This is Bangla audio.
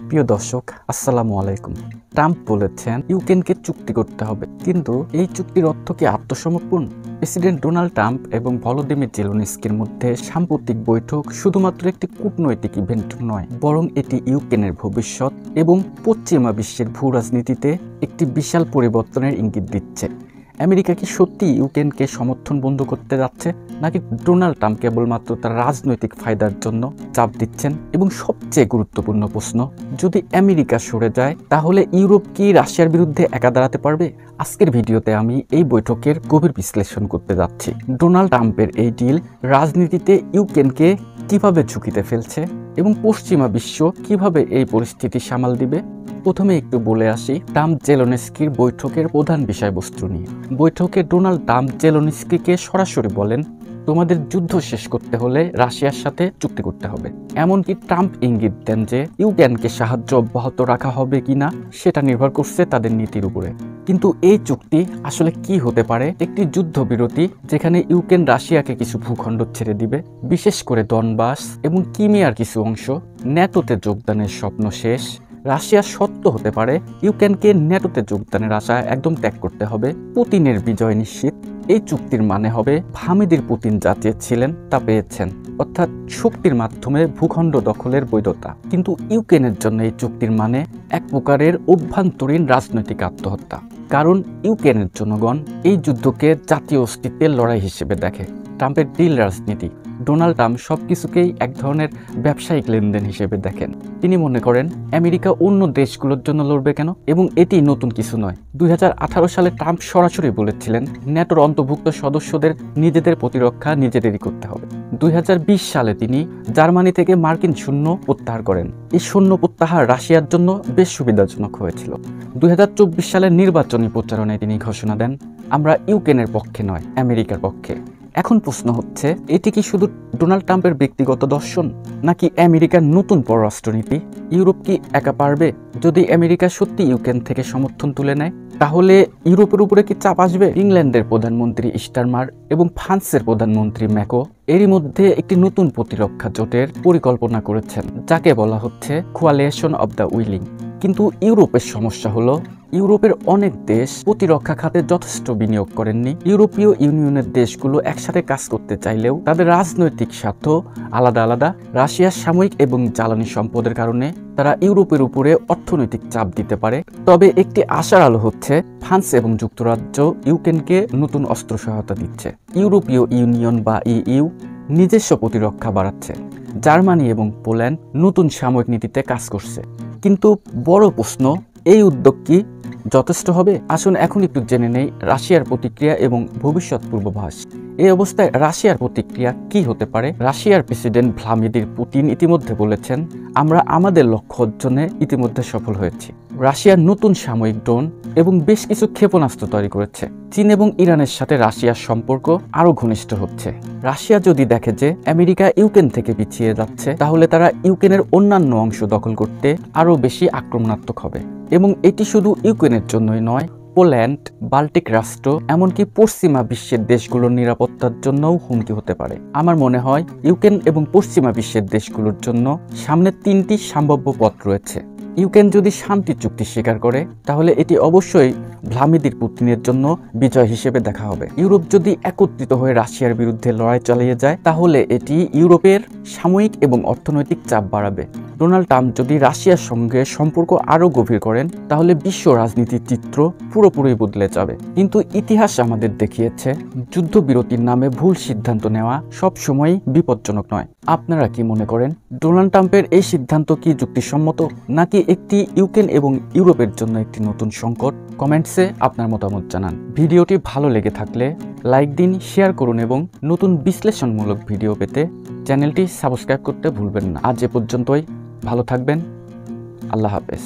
প্রিয় দর্শক, আসসালামু আলাইকুম। ট্রাম্প বলেছেন ইউক্রেনকে চুক্তি করতে হবে, কিন্তু এই চুক্তির অর্থ কি আত্মসমর্পণ? প্রেসিডেন্ট ডোনাল্ড ট্রাম্প এবং ভলোদিমির জেলেনস্কির মধ্যে সাম্প্রতিক বৈঠক শুধুমাত্র একটি কূটনৈতিক ইভেন্ট নয়, বরং এটি ইউক্রেনের ভবিষ্যৎ এবং পশ্চিমা বিশ্বের ভূ রাজনীতিতে একটি বিশাল পরিবর্তনের ইঙ্গিত দিচ্ছে। আমেরিকা কি সত্যি ইউক্রেনকে সমর্থন বন্ধ করতে যাচ্ছে, নাকি ডোনাল্ড ট্রাম্প কেবলমাত্র তার রাজনৈতিক ফায়দার জন্য চাপ দিচ্ছেন? এবং সবচেয়ে গুরুত্বপূর্ণ প্রশ্ন, যদি আমেরিকা সরে যায় তাহলে ইউরোপ কি রাশিয়ার বিরুদ্ধে একা দাঁড়াতে পারবে? আজকের ভিডিওতে আমি এই বৈঠকের গভীর বিশ্লেষণ করতে যাচ্ছি। ডোনাল্ড ট্রাম্পের এই ডিল রাজনীতিতে ইউক্রেনকে কিভাবে ঝুঁকিতে ফেলছে এবং পশ্চিমা বিশ্ব কিভাবে এই পরিস্থিতি সামাল দিবে। প্রথমে একটু বলে আসি ট্রাম্প জেলেনস্কির বৈঠকের প্রধান বিষয়বস্তু নিয়ে। বৈঠকে ডোনাল্ড ট্রাম্প জেলেনস্কিকে সরাসরি বলেন, তোমাদের যুদ্ধ শেষ করতে হলে রাশিয়ার সাথে চুক্তি করতে হবে। এমনকি ট্রাম্প ইঙ্গিত দেন যে ইউক্রেনকে সাহায্য অব্যাহত রাখা হবে কিনা সেটা নির্ভর করছে তাদের নীতির উপরে। কিন্তু এই চুক্তি আসলে কি হতে পারে? একটি যুদ্ধবিরতি যেখানে ইউক্রেন রাশিয়াকে কিছু ভূখণ্ড ছেড়ে দিবে, বিশেষ করে ডনবাস এবং ক্রিমিয়ার কিছু অংশ। ন্যাটোতে যোগদানের স্বপ্ন শেষ। রাশিয়া সত্য হতে পারে ইউক্রেনকে ন্যাটোতে যোগদানের আশা একদম ত্যাগ করতে হবে। পুতিনের বিজয় নিশ্চিত। এই চুক্তির মানে হবে ভ্লাদিমির পুতিন যা চেয়েছিলেন তা পেয়েছেন, অর্থাৎ শক্তির মাধ্যমে ভূখণ্ড দখলের বৈধতা। কিন্তু ইউক্রেনের জন্য এই চুক্তির মানে এক প্রকারের অভ্যন্তরীণ রাজনৈতিক আত্মহত্যা, কারণ ইউক্রেনের জনগণ এই যুদ্ধকে জাতীয় অস্তিত্বের লড়াই হিসেবে দেখে। ট্রাম্পের ডিল রাজনীতি। ডোনাল্ড ট্রাম্প সবকিছুকেই এক ধরনের ব্যবসায়িক লেনদেন হিসেবে দেখেন। তিনি মনে করেন আমেরিকা অন্য দেশগুলোর জন্য লড়বে কেন, এবং এটি নতুন কিছু নয়। 2018 সালে ট্রাম্প সরাসরি বলেছিলেন ন্যাটোর অন্তর্ভুক্ত সদস্যদের নিজেদের প্রতিরক্ষা নিজেদেরই করতে হবে। 2020 সালে তিনি জার্মানি থেকে মার্কিন সৈন্য প্রত্যাহার করেন। এই সৈন্য প্রত্যাহার রাশিয়ার জন্য বেশ সুবিধাজনক হয়েছিল। 2024 সালের নির্বাচনী প্রচারণায় তিনি ঘোষণা দেন, আমরা ইউক্রেনের পক্ষে নয়, আমেরিকার পক্ষে। এখন প্রশ্ন হচ্ছে, এটি কি শুধু ডোনাল্ড ট্রাম্পের ব্যক্তিগত দর্শন, নাকি আমেরিকার নতুন পররাষ্ট্রনীতি? ইউরোপ কি একা পারবে? যদি আমেরিকা সত্যি ইউক্রেন থেকে সমর্থন তুলে নেয়, তাহলে ইউরোপের উপরে কি চাপ আসবে? ইংল্যান্ডের প্রধানমন্ত্রী স্টারমার এবং ফ্রান্সের প্রধানমন্ত্রী ম্যাকো এরই মধ্যে একটি নতুন প্রতিরক্ষা জোটের পরিকল্পনা করেছেন, যাকে বলা হচ্ছে কোয়ালিশন অব দ্য উইলিং। কিন্তু ইউরোপের সমস্যা হলো, ইউরোপের অনেক দেশ প্রতিরক্ষা খাতে যথেষ্ট বিনিয়োগ করেননি। ইউরোপীয় ইউনিয়নের দেশগুলো একসাথে কাজ করতে চাইলেও তাদের রাজনৈতিক স্বার্থ আলাদা আলাদা। রাশিয়ার সাময়িক এবং জ্বালানি সম্পদের কারণে তারা ইউরোপের উপরে অর্থনৈতিক চাপ দিতে পারে। তবে একটি আশার আলো হচ্ছে, ফ্রান্স এবং যুক্তরাজ্য ইউক্রেনকে নতুন অস্ত্র সহায়তা দিচ্ছে। ইউরোপীয় ইউনিয়ন বা ইইউ নিজস্ব প্রতিরক্ষা বাড়াচ্ছে। জার্মানি এবং পোল্যান্ড নতুন সামরিক নীতিতে কাজ করছে। কিন্তু বড় প্রশ্ন, এই উদ্যোগ কি যথেষ্ট হবে? আসুন এখন একটু জেনে নেই রাশিয়ার প্রতিক্রিয়া এবং ভবিষ্যৎ পূর্বাভাস। এই অবস্থায় রাশিয়ার প্রতিক্রিয়া কি হতে পারে? রাশিয়ার প্রেসিডেন্ট ভ্লাদিমির পুতিন ইতিমধ্যে বলেছেন, আমরা আমাদের লক্ষ্য অর্জনে ইতিমধ্যে সফল হয়েছি। রাশিয়ার নতুন সামরিক ড্রোন এবং বেশ কিছু ক্ষেপণাস্ত্র তৈরি করেছে। চীন এবং ইরানের সাথে রাশিয়ার সম্পর্ক আরও ঘনিষ্ঠ হচ্ছে। রাশিয়া যদি দেখে যে আমেরিকা ইউক্রেন থেকে পিছিয়ে যাচ্ছে, তাহলে তারা ইউক্রেনের অন্যান্য অংশ দখল করতে আরও বেশি আক্রমণাত্মক হবে। এবং এটি শুধু ইউক্রেনের জন্যই নয়, পোল্যান্ড, বাল্টিক রাষ্ট্র, এমনকি পশ্চিমা বিশ্বের দেশগুলোর নিরাপত্তার জন্যও হুমকি হতে পারে। আমার মনে হয় ইউক্রেন এবং পশ্চিমা বিশ্বের দেশগুলোর জন্য সামনে 3টি সম্ভাব্য পথ রয়েছে। ইউক্রেন যদি শান্তি চুক্তি স্বীকার করে, তাহলে এটি অবশ্যই ভ্লাদিমির পুতিনের জন্য বিজয় হিসেবে দেখা হবে। ইউরোপ যদি একত্রিত হয়ে রাশিয়ার বিরুদ্ধে লড়াই চালিয়ে যায়, তাহলে এটি ইউরোপের সাময়িক এবং অর্থনৈতিক চাপ বাড়াবে। ডোনাল্ড ট্রাম্প যদি রাশিয়ার সঙ্গে সম্পর্ক আরও গভীর করেন, তাহলে বিশ্ব রাজনীতির চিত্র পুরোপুরি বদলে যাবে। কিন্তু ইতিহাস আমাদের দেখিয়েছে, যুদ্ধবিরতির নামে ভুল সিদ্ধান্ত নেওয়া সবসময় বিপজ্জনক নয়। আপনারা কি মনে করেন, ডোনাল্ড ট্রাম্পের এই সিদ্ধান্ত কি যুক্তিসম্মত, নাকি একটি ইউক্রেন এবং ইউরোপের জন্য একটি নতুন সংকট? কমেন্টসে আপনার মতামত জানান। ভিডিওটি ভালো লেগে থাকলে লাইক দিন, শেয়ার করুন এবং নতুন বিশ্লেষণমূলক ভিডিও পেতে চ্যানেলটি সাবস্ক্রাইব করতে ভুলবেন না। আজ এ পর্যন্তই। ভালো থাকবেন। আল্লাহ হাফেজ।